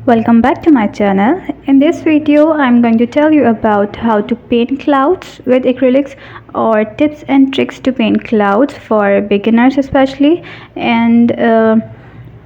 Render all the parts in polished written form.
Welcome back to my channel. In this video I'm going to tell you about how to paint clouds with acrylics or tips and tricks to paint clouds for beginners especially. And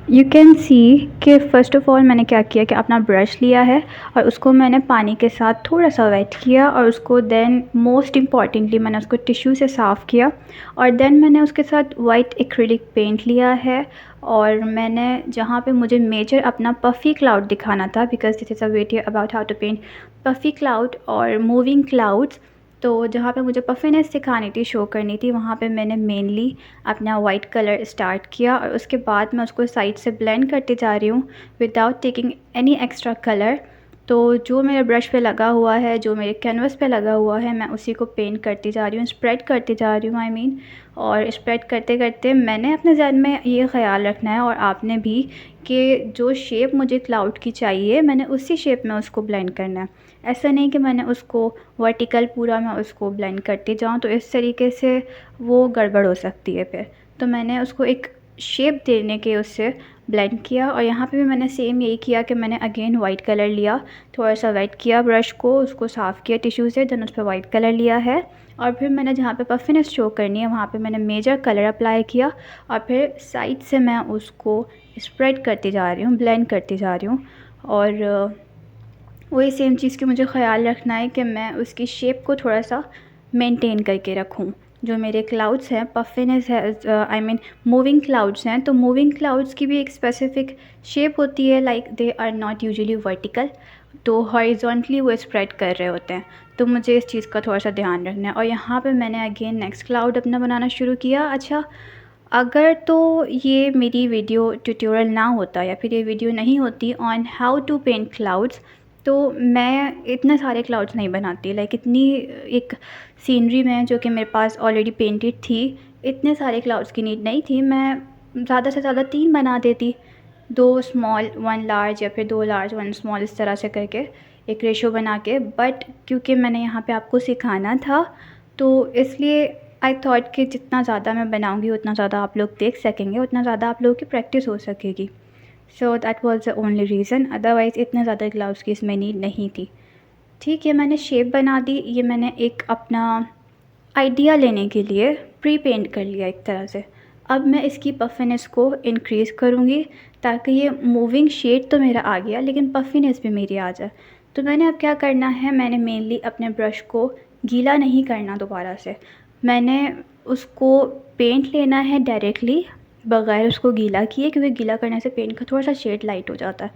you can see कि first of all मैंने क्या किया कि अपना brush लिया है और उसको मैंने पानी के साथ थोड़ा सा वेट किया और उसको देन मोस्ट इम्पॉर्टेंटली मैंने उसको टिश्यू से साफ़ किया और देन मैंने उसके साथ वाइट एक्रिलिक पेंट लिया है। और मैंने जहाँ पे मुझे मेजर अपना पफ़ी क्लाउड दिखाना था, because this is a video about how to paint puffy cloud और मूविंग क्लाउड्स, तो जहाँ पे मुझे पफिनेस दिखानी थी, शो करनी थी, वहाँ पे मैंने मेनली अपना वाइट कलर स्टार्ट किया और उसके बाद मैं उसको साइड से ब्लेंड करते जा रही हूँ without taking any extra colour. तो जो मेरे ब्रश पे लगा हुआ है, जो मेरे कैनवस पे लगा हुआ है, मैं उसी को पेंट करती जा रही हूँ, स्प्रेड करती जा रही हूँ आई मीन। और स्प्रेड करते करते मैंने अपने ज़हन में ये ख़्याल रखना है और आपने भी कि जो शेप मुझे क्लाउड की चाहिए मैंने उसी शेप में उसको ब्लेंड करना है। ऐसा नहीं कि मैंने उसको वर्टिकल पूरा मैं उसको ब्लेंड करती जाऊँ, तो इस तरीके से वो गड़बड़ हो सकती है फिर। तो मैंने उसको एक शेप देने के उससे ब्लेंड किया और यहाँ पे भी मैंने सेम यही किया कि मैंने अगेन वाइट कलर लिया, थोड़ा सा वेट किया ब्रश को, उसको साफ़ किया टिश्यू से, देन उस पर वाइट कलर लिया है और फिर मैंने जहाँ पे पफिनेस शो करनी है वहाँ पे मैंने मेजर कलर अप्लाई किया और फिर साइड से मैं उसको स्प्रेड करती जा रही हूँ, ब्लेंड करती जा रही हूँ। और वही सेम चीज़ की मुझे ख़्याल रखना है कि मैं उसकी शेप को थोड़ा सा मेंटेन करके रखूँ। जो मेरे क्लाउड्स हैं, पफिनेस है, आई मीन मूविंग क्लाउड्स हैं, तो मूविंग क्लाउड्स की भी एक स्पेसिफ़िक शेप होती है, like they are not usually vertical, तो हॉरिजॉन्टली वो स्प्रेड कर रहे होते हैं, तो मुझे इस चीज़ का थोड़ा सा ध्यान रखना है। और यहाँ पे मैंने अगेन नेक्स्ट क्लाउड अपना बनाना शुरू किया। अच्छा, अगर तो ये मेरी वीडियो ट्यूटोरियल ना होता या फिर ये वीडियो नहीं होती on how to paint clouds, तो मैं इतने सारे क्लाउड्स नहीं बनाती। लाइक इतनी एक सीनरी में जो कि मेरे पास ऑलरेडी पेंटेड थी, इतने सारे क्लाउड्स की नीड नहीं थी। मैं ज़्यादा से ज़्यादा 3 बना देती, 2 स्मॉल 1 लार्ज या फिर 2 लार्ज 1 स्मॉल, इस तरह से करके एक रेशो बना के। बट क्योंकि मैंने यहाँ पे आपको सिखाना था तो इसलिए आई थॉट कि जितना ज़्यादा मैं बनाऊँगी उतना ज़्यादा आप लोग देख सकेंगे, उतना ज़्यादा आप लोगों की प्रैक्टिस हो सकेगी। So that was the only reason, otherwise इतना ज़्यादा ग्लव्स की इसमें नीड नहीं थी। ठीक है, मैंने शेप बना दी। ये मैंने एक अपना आइडिया लेने के लिए प्री पेंट कर लिया एक तरह से। अब मैं इसकी पफिनेस को इंक्रीज़ करूँगी ताकि ये मूविंग शेड तो मेरा आ गया लेकिन पफिनेस भी मेरी आ जाए। तो मैंने अब क्या करना है, मैंने मेनली अपने ब्रश को गीला नहीं करना दोबारा से, मैंने उसको पेंट लेना है डायरेक्टली बग़ैर उसको गीला किए, क्योंकि गीला करने से पेंट का थोड़ा सा शेड लाइट हो जाता है।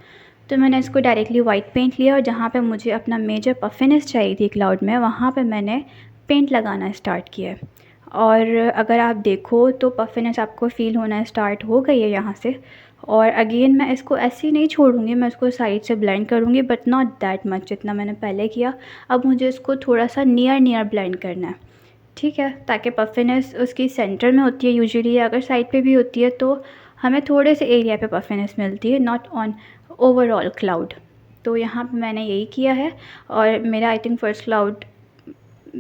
तो मैंने इसको डायरेक्टली वाइट पेंट लिया और जहाँ पे मुझे अपना मेजर पफिनेस चाहिए थी क्लाउड में, वहाँ पे मैंने पेंट लगाना स्टार्ट किया। और अगर आप देखो तो पफिनेस आपको फ़ील होना स्टार्ट हो गई है यहाँ से। और अगेन मैं इसको ऐसे ही नहीं छोड़ूंगी, मैं इसको साइड से ब्लेंड करूँगी, बट नॉट दैट मच जितना मैंने पहले किया। अब मुझे इसको थोड़ा सा नियर ब्लेंड करना है, ठीक है, ताकि पफिनेस उसकी सेंटर में होती है यूजुअली, अगर साइड पे भी होती है तो हमें थोड़े से एरिया पे पफिनेस मिलती है, नॉट ऑन ओवरऑल क्लाउड। तो यहाँ पे मैंने यही किया है और मेरा आई थिंक फर्स्ट क्लाउड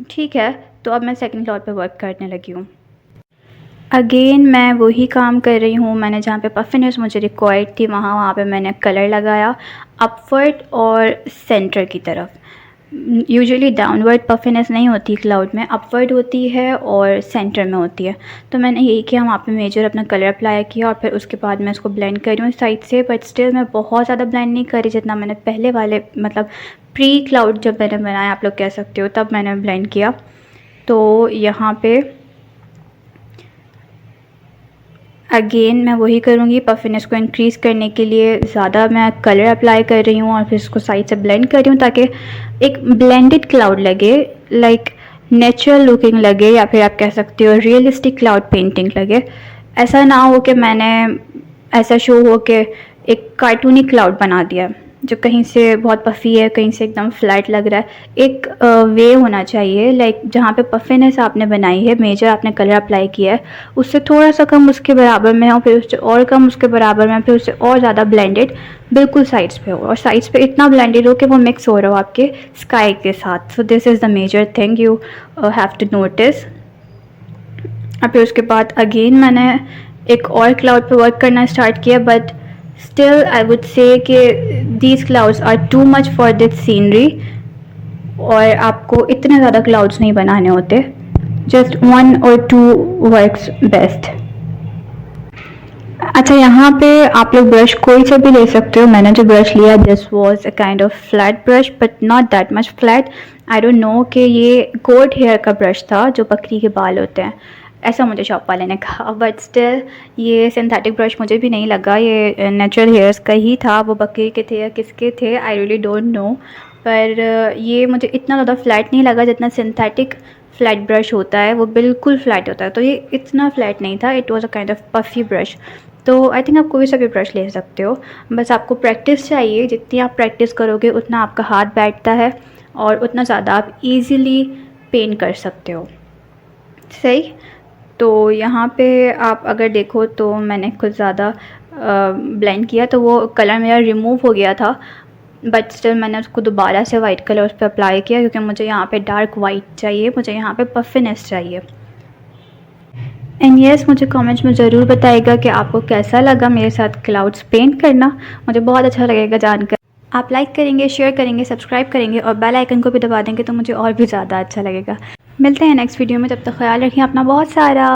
ठीक है। तो अब मैं सेकंड क्लाउड पे वर्क करने लगी हूँ। अगेन मैं वही काम कर रही हूँ, मैंने जहाँ पे पफिनेस मुझे रिक्वायर्ड थी वहाँ पे मैंने कलर लगाया अपवर्ड और सेंटर की तरफ। यूजुअली डाउनवर्ड पफिनेस नहीं होती क्लाउड में, अपवर्ड होती है और सेंटर में होती है। तो मैंने यही किया, वहाँ पे मेजर अपना कलर अप्लाई किया और फिर उसके बाद मैं इसको ब्लेंड कर रही हूँ साइड से, बट स्टिल मैं बहुत ज़्यादा ब्लेंड नहीं करी जितना मैंने पहले वाले, मतलब प्री क्लाउड जब मैंने बनाया आप लोग कह सकते हो, तब मैंने ब्लेंड किया। तो यहाँ पे अगेन मैं वही करूँगी, पफिनेस को इंक्रीज़ करने के लिए ज़्यादा मैं कलर अप्लाई कर रही हूँ और फिर इसको साइड से ब्लेंड कर रही हूँ ताकि एक ब्लेंडेड क्लाउड लगे, लाइक नेचुरल लुकिंग लगे, या फिर आप कह सकते हो रियलिस्टिक क्लाउड पेंटिंग लगे। ऐसा ना हो कि मैंने ऐसा शो हो कि एक कार्टूनी क्लाउड बना दिया जो कहीं से बहुत पफ़ी है, कहीं से एकदम फ्लैट लग रहा है। एक वे होना चाहिए, लाइक जहाँ पे पफिनेस आपने बनाई है, मेजर आपने कलर अप्लाई किया है, उससे थोड़ा सा कम उसके बराबर में हो, फिर उससे और कम उसके बराबर में, फिर उससे और ज़्यादा ब्लेंडेड बिल्कुल साइड्स पे हो, और साइड्स पे इतना ब्लेंडेड हो कि वो मिक्स हो रहा हो आपके स्काई के साथ। So this is the major thing you have to notice. और फिर उसके बाद अगेन मैंने एक और क्लाउड पे वर्क करना स्टार्ट किया, but still I would say कि these clouds are too much for this scenery, और आपको इतने ज़्यादा क्लाउड्स नहीं बनाने होते, जस्ट 1 or 2 वर्क्स बेस्ट। अच्छा, यहाँ पे आप लोग ब्रश कोई सा भी ले सकते हो। मैंने जो ब्रश लिया this was a kind of flat brush but not that much flat. I don't know कि ये गोट हेयर का ब्रश था, जो बकरी के बाल होते हैं, ऐसा मुझे शॉप वाले ने कहा। बट स्टिल ये सिंथेटिक ब्रश मुझे भी नहीं लगा, ये नेचुरल हेयर्स का ही था। वो बकरी के थे या किसके थे, आई रियली डोंट नो। पर ये मुझे इतना ज़्यादा फ्लैट नहीं लगा जितना सिंथेटिक फ्लैट ब्रश होता है, वो बिल्कुल फ्लैट होता है। तो ये इतना फ्लैट नहीं था, it was a kind of puffy brush. तो आई थिंक आप कोई सा भी ब्रश ले सकते हो, बस आपको प्रैक्टिस चाहिए। जितनी आप प्रैक्टिस करोगे उतना आपका हाथ बैठता है और उतना ज़्यादा आप इजीली पेंट कर सकते हो। सही। तो यहाँ पे आप अगर देखो तो मैंने कुछ ज़्यादा ब्लेंड किया तो वो कलर मेरा रिमूव हो गया था, बट स्टिल मैंने उसको दोबारा से वाइट कलर उस पर अप्लाई किया, क्योंकि मुझे यहाँ पे डार्क वाइट चाहिए, मुझे यहाँ पे पफिनेस चाहिए। एंड येस, मुझे कमेंट्स में ज़रूर बताइएगा कि आपको कैसा लगा मेरे साथ क्लाउड्स पेंट करना। मुझे बहुत अच्छा लगेगा जानकर। आप लाइक करेंगे, शेयर करेंगे, सब्सक्राइब करेंगे और बेल आइकन को भी दबा देंगे तो मुझे और भी ज़्यादा अच्छा लगेगा। मिलते हैं नेक्स्ट वीडियो में, तब तक ख्याल रखिए अपना बहुत सारा।